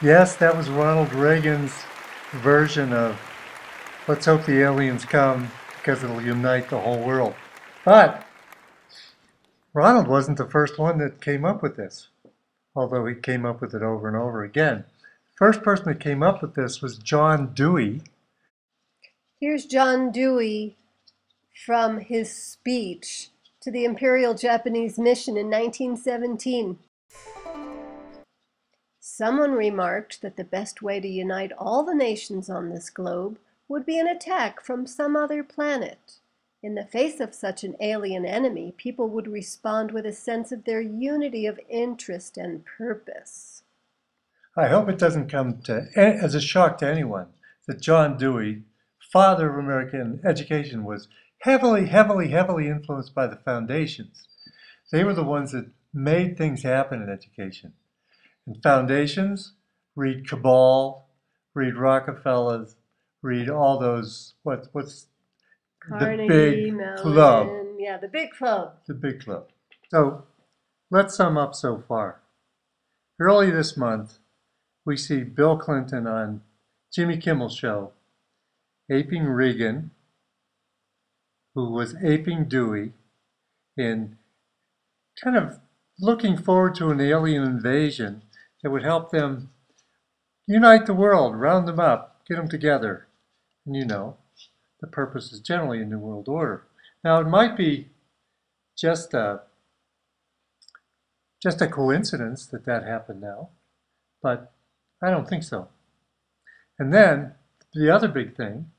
Yes, that was Ronald Reagan's version of let's hope the aliens come because it'll unite the whole world. But Ronald wasn't the first one that came up with this, although he came up with it over and over again. First person that came up with this was John Dewey. Here's John Dewey from his speech to the Imperial Japanese Mission in 1917. Someone remarked that the best way to unite all the nations on this globe would be an attack from some other planet. In the face of such an alien enemy, people would respond with a sense of their unity of interest and purpose. I hope it doesn't come as a shock to anyone that John Dewey, father of American education, was heavily, heavily, heavily influenced by the foundations. They were the ones that made things happen in education. And foundations, read Cabal, read Rockefellers, read all those, what's the Carnegie, big club, Mellon, yeah, the big club. the big club. So let's sum up so far. Early this month, we see Bill Clinton on Jimmy Kimmel's show, aping Reagan, who was aping Dewey, in kind of looking forward to an alien invasion that would help them unite the world, round them up, get them together. And the purpose is generally a new world order. Now, it might be just a coincidence that that happened now, but I don't think so. And then the other big thing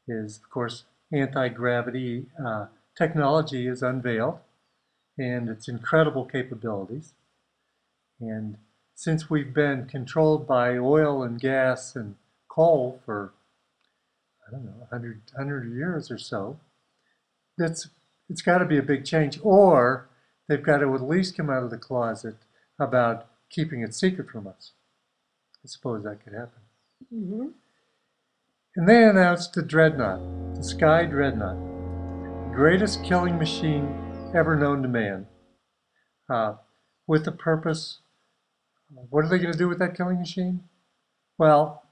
is, of course, anti-gravity technology is unveiled and its incredible capabilities. And since we've been controlled by oil and gas and coal for, I don't know, 100 years or so, it's got to be a big change. Or they've got to at least come out of the closet about keeping it secret from us. I suppose that could happen. Mm-hmm. And they announced the Dreadnought, the Sky Dreadnought, the greatest killing machine ever known to man, with the purpose. What are they going to do with that killing machine? Well,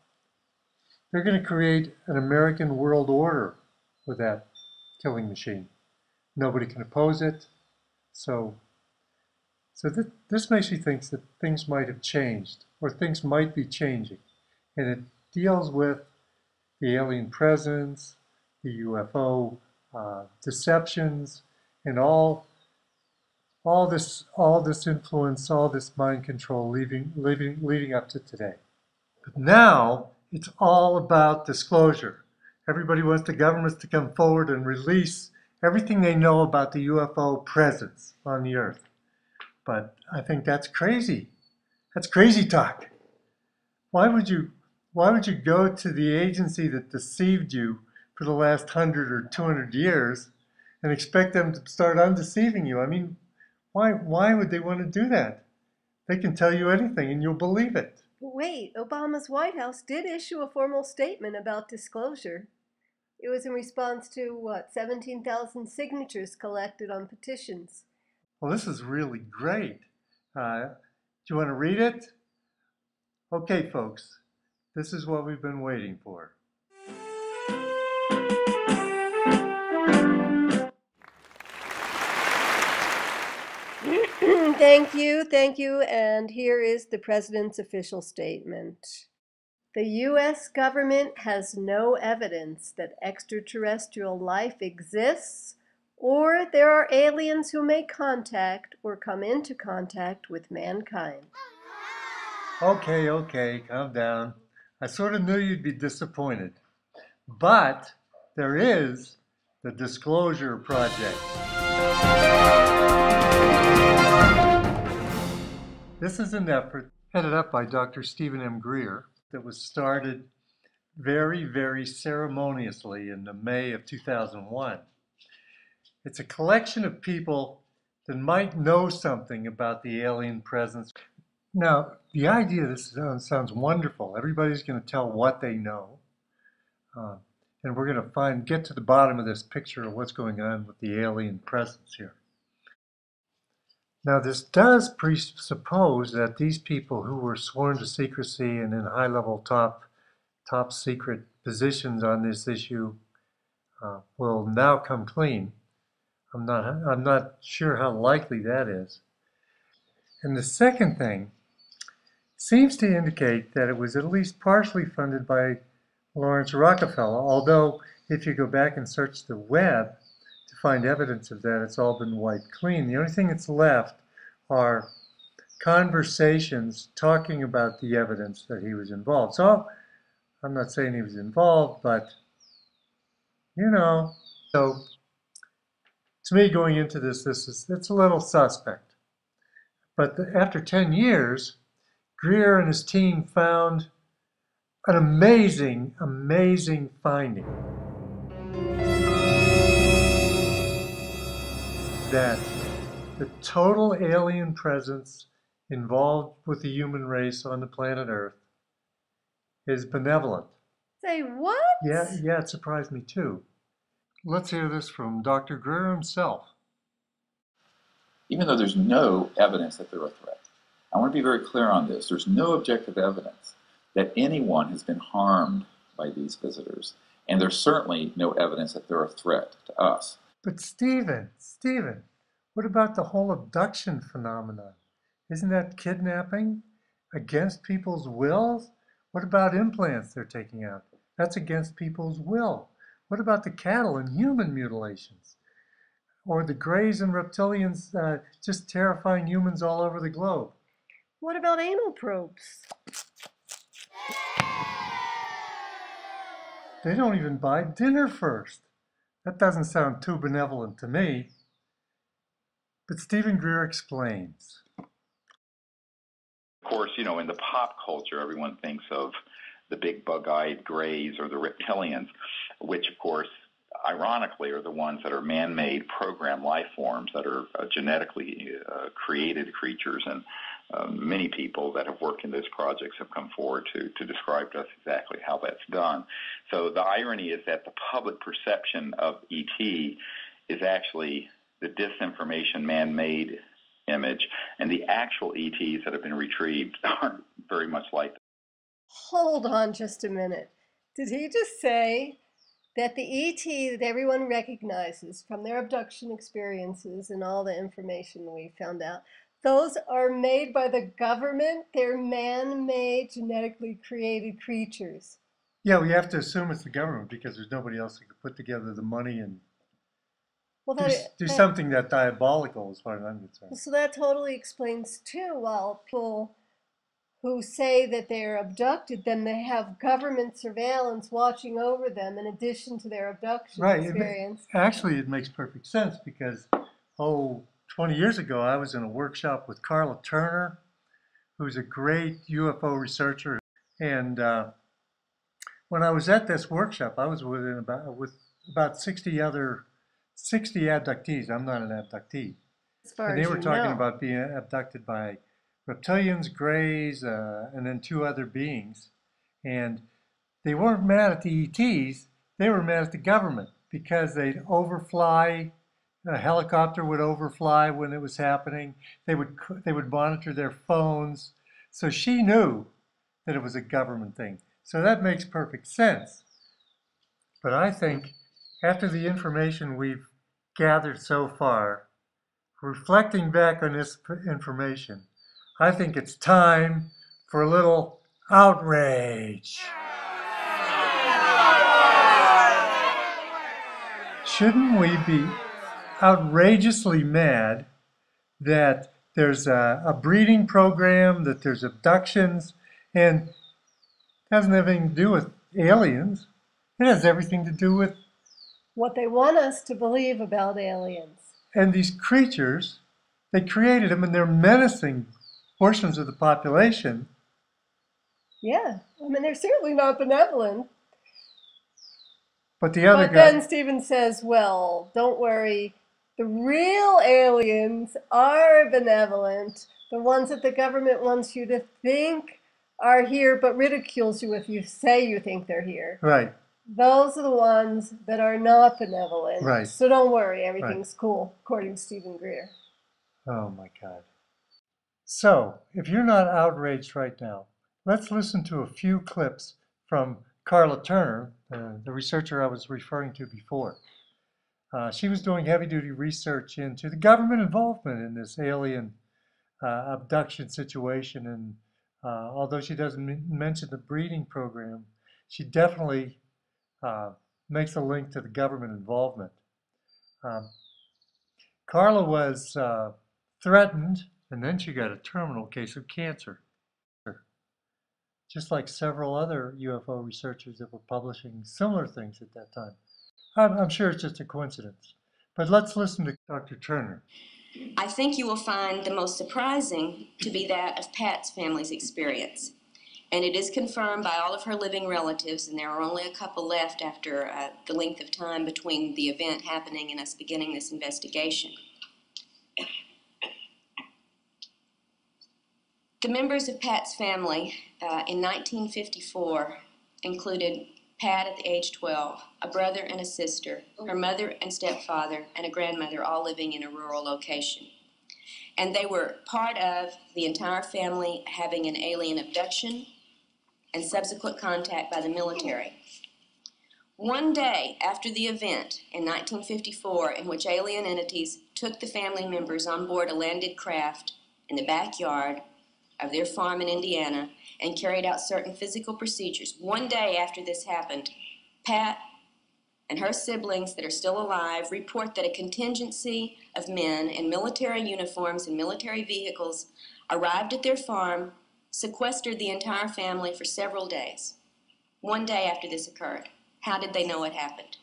they're going to create an American world order with that killing machine. Nobody can oppose it. So this makes me think that things might have changed, or things might be changing. And it deals with the alien presence, the UFO deceptions, and all this influence, all this mind control leading up to today. But now it's all about disclosure. Everybody wants the governments to come forward and release everything they know about the UFO presence on the Earth. But I think that's crazy. That's crazy talk. Why would you go to the agency that deceived you for the last 100 or 200 years and expect them to start undeceiving you? I mean, why would they want to do that? They can tell you anything and you'll believe it. Wait, Obama's White House did issue a formal statement about disclosure. It was in response to, 17,000 signatures collected on petitions. Well, this is really great. Do you want to read it? Okay, folks, this is what we've been waiting for. Thank you, and here is the President's official statement. The U.S. government has no evidence that extraterrestrial life exists or there are aliens who make contact or come into contact with mankind. Okay, calm down. I sort of knew you'd be disappointed. But there is the Disclosure Project. This is an effort headed up by Dr. Stephen M. Greer that was started very, very ceremoniously in the May of 2001. It's a collection of people that might know something about the alien presence. Now, the idea of this sounds wonderful. Everybody's going to tell what they know. And we're going to get to the bottom of this picture of what's going on with the alien presence here. Now, this does presuppose that these people who were sworn to secrecy and in high-level top secret positions on this issue will now come clean. I'm not sure how likely that is. And the second thing seems to indicate that it was at least partially funded by Lawrence Rockefeller, although if you go back and search the web to find evidence of that, it's all been wiped clean. The only thing that's left are conversations talking about the evidence that he was involved. So I'm not saying he was involved, but you know. So to me, going into this, it's a little suspect. But after 10 years, Greer and his team found an amazing, amazing finding that the total alien presence involved with the human race on the planet Earth is benevolent. Say what? Yeah, it surprised me too. Let's hear this from Dr. Greer himself. Even though there's no evidence that they're a threat, I want to be very clear on this. There's no objective evidence that anyone has been harmed by these visitors, and there's certainly no evidence that they're a threat to us. But Stephen, what about the whole abduction phenomenon? Isn't that kidnapping against people's wills? What about implants they're taking out? That's against people's will. What about the cattle and human mutilations? Or the greys and reptilians just terrifying humans all over the globe? What about anal probes? They don't even buy dinner first. That doesn't sound too benevolent to me. But Stephen Greer explains. Of course, in the pop culture, everyone thinks of the big bug-eyed greys or the reptilians, which, of course, ironically, are the ones that are man-made program life forms that are genetically created creatures. And many people that have worked in those projects have come forward to describe to us exactly how that's done. So the irony is that the public perception of ET is actually the disinformation man-made image, and the actual ETs that have been retrieved aren't very much like that. Hold on just a minute. Did he just say that the ET that everyone recognizes from their abduction experiences and all the information we found out, those are made by the government? They're man-made, genetically created creatures. Yeah, we have to assume it's the government because there's nobody else that could put together the money and do something that diabolical as far as I'm concerned. So that totally explains too, while people who say that they're abducted, then they have government surveillance watching over them in addition to their abduction experience. Actually, it makes perfect sense because, 20 years ago, I was in a workshop with Carla Turner, who's a great UFO researcher. And when I was at this workshop, I was with about 60 abductees. I'm not an abductee. And they were talking about being abducted by reptilians, greys, and then two other beings. And they weren't mad at the ETs, they were mad at the government because they'd overfly, a helicopter would overfly when it was happening. They would monitor their phones. So she knew that it was a government thing. So that makes perfect sense. But I think after the information we've gathered so far, reflecting back on this information, I think it's time for a little outrage. Shouldn't we be outrageously mad that there's a breeding program, that there's abductions, and it doesn't have anything to do with aliens? It has everything to do with what they want us to believe about aliens. And these creatures, they created them and they're menacing portions of the population. Yeah, I mean, they're certainly not benevolent. But then Stephen says, well, don't worry, the real aliens are benevolent. The ones that the government wants you to think are here but ridicules you if you say you think they're here. Right. Those are the ones that are not benevolent. Right. So don't worry, everything's cool, according to Stephen Greer. Oh my God. So, if you're not outraged right now, let's listen to a few clips from Carla Turner, the researcher I was referring to before. She was doing heavy-duty research into the government involvement in this alien abduction situation, and although she doesn't mention the breeding program, she definitely makes a link to the government involvement. Um, Carla was threatened, and then she got a terminal case of cancer, just like several other UFO researchers that were publishing similar things at that time. I'm sure it's just a coincidence. But let's listen to Dr. Turner. I think you will find the most surprising to be that of Pat's family's experience. And it is confirmed by all of her living relatives, and there are only a couple left after the length of time between the event happening and us beginning this investigation. The members of Pat's family in 1954 included Pat at the age 12, a brother and a sister, her mother and stepfather, and a grandmother, all living in a rural location. And they were part of the entire family having an alien abduction and subsequent contact by the military. One day after the event in 1954, in which alien entities took the family members on board a landed craft in the backyard of their farm in Indiana and carried out certain physical procedures, one day after this happened, Pat and her siblings that are still alive report that a contingency of men in military uniforms and military vehicles arrived at their farm, sequestered the entire family for several days. One day after this occurred. How did they know it happened?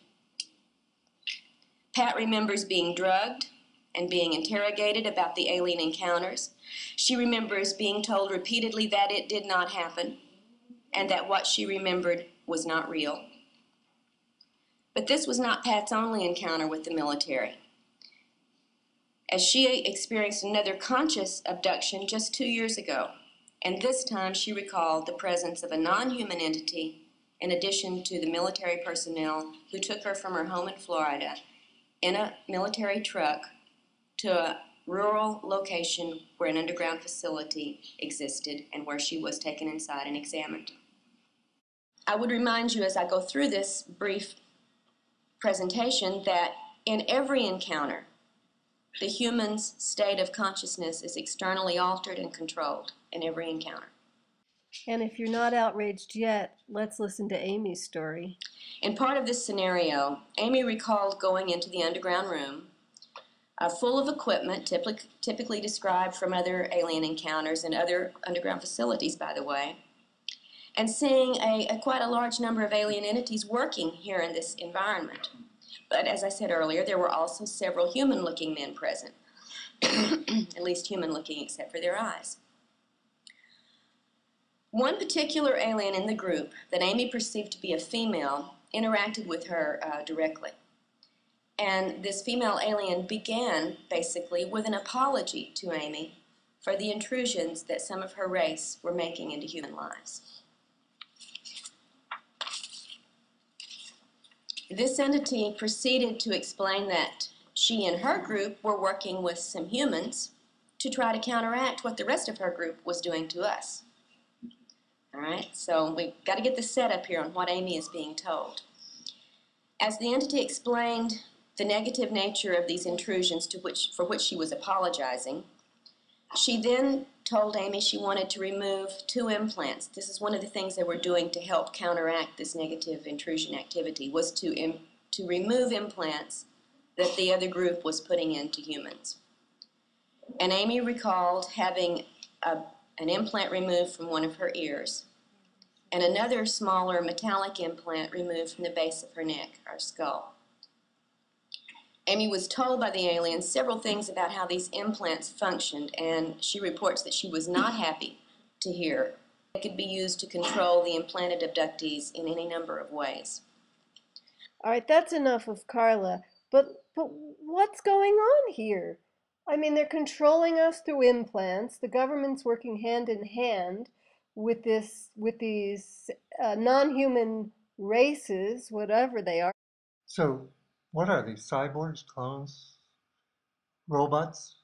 Pat remembers being drugged and being interrogated about the alien encounters. She remembers being told repeatedly that it did not happen and that what she remembered was not real. But this was not Pat's only encounter with the military, as she experienced another conscious abduction just 2 years ago, and this time she recalled the presence of a non-human entity in addition to the military personnel who took her from her home in Florida in a military truck to a rural location where an underground facility existed and where she was taken inside and examined. I would remind you as I go through this brief presentation that in every encounter, the human's state of consciousness is externally altered and controlled in every encounter. And if you're not outraged yet, let's listen to Amy's story. In part of this scenario, Amy recalled going into the underground room, full of equipment, typically described from other alien encounters and other underground facilities, by the way, and seeing quite a large number of alien entities working here in this environment. But as I said earlier, there were also several human-looking men present, at least human-looking except for their eyes. One particular alien in the group that Amy perceived to be a female interacted with her directly. And this female alien began, basically, with an apology to Amy for the intrusions that some of her race were making into human lives. This entity proceeded to explain that she and her group were working with some humans to try to counteract what the rest of her group was doing to us. All right, so we've got to get the setup here on what Amy is being told. As the entity explained the negative nature of these intrusions for which she was apologizing, she then told Amy she wanted to remove 2 implants. This is one of the things they were doing to help counteract this negative intrusion activity, was to remove implants that the other group was putting into humans. And Amy recalled having an implant removed from one of her ears and another smaller metallic implant removed from the base of her neck, or skull. Amy was told by the aliens several things about how these implants functioned, and she reports that she was not happy to hear they could be used to control the implanted abductees in any number of ways. All right, that's enough of Carla. But what's going on here? I mean, they're controlling us through implants. The government's working hand in hand with these non-human races, whatever they are. So, what are these? Cyborgs, clones, robots?